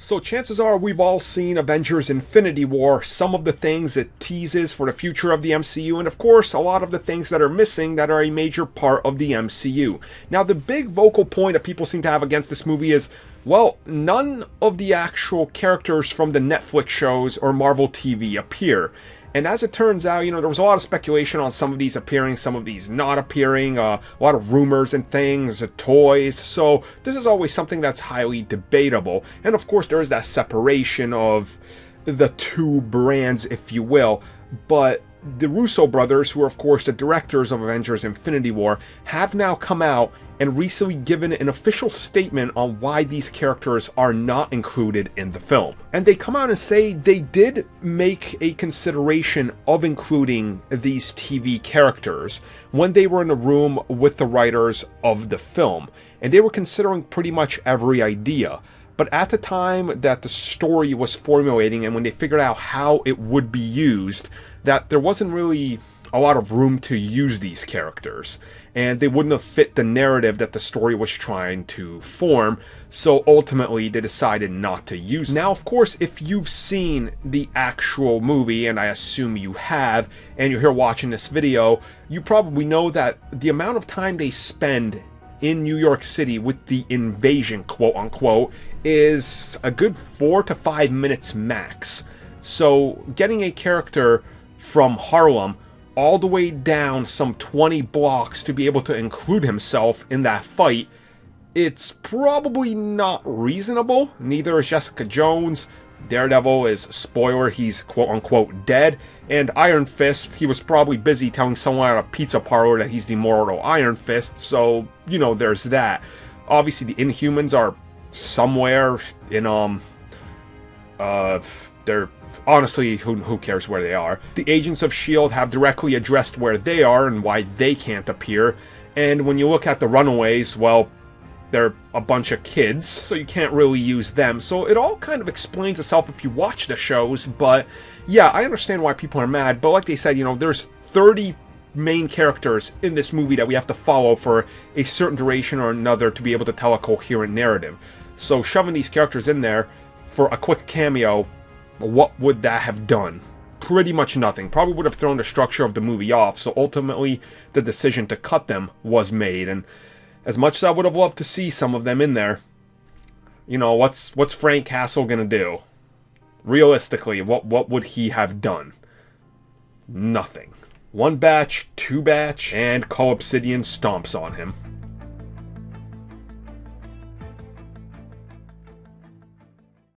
So chances are we've all seen Avengers Infinity War, some of the things it teases for the future of the MCU, and of course a lot of the things that are missing that are a major part of the MCU. Now the big vocal point that people seem to have against this movie is, well, none of the actual characters from the Netflix shows or Marvel TV appear. And as it turns out, there was a lot of speculation on some of these appearing, some of these not appearing, a lot of rumors and things, toys, so this is always something that's highly debatable. And of course there is that separation of the two brands, if you will, but the Russo brothers, who are of course the directors of Avengers Infinity War, have now come out and recently given an official statement on why these characters are not included in the film. And they come out and say they did make a consideration of including these TV characters when they were in the room with the writers of the film, and they were considering pretty much every idea. But at the time that the story was formulating and when they figured out how it would be used, that there wasn't really a lot of room to use these characters, and they wouldn't have fit the narrative that the story was trying to form, so ultimately they decided not to use them. Now of course, if you've seen the actual movie, and I assume you have, and you're here watching this video, you probably know that the amount of time they spend in New York City with the invasion, quote unquote, is a good 4 to 5 minutes max. So getting a character from Harlem all the way down some 20 blocks to be able to include himself in that fight, it's probably not reasonable. Neither is Jessica Jones. Daredevil is, spoiler, he's quote-unquote dead. And Iron Fist, he was probably busy telling someone at a pizza parlor that he's the immortal Iron Fist, so, there's that. Obviously, the Inhumans are somewhere in, they're... Honestly, who cares where they are? The Agents of S.H.I.E.L.D. have directly addressed where they are and why they can't appear. And when you look at the Runaways, well, they're a bunch of kids, so you can't really use them. So it all kind of explains itself if you watch the shows, but yeah, I understand why people are mad. But like they said, there's 30 main characters in this movie that we have to follow for a certain duration or another to be able to tell a coherent narrative. So shoving these characters in there for a quick cameo, what would that have done? Pretty much nothing. Probably would have thrown the structure of the movie off, so ultimately the decision to cut them was made. And as much as I would have loved to see some of them in there, what's Frank Castle gonna do? Realistically, what would he have done? Nothing. One batch, two batch, and Cull Obsidian stomps on him.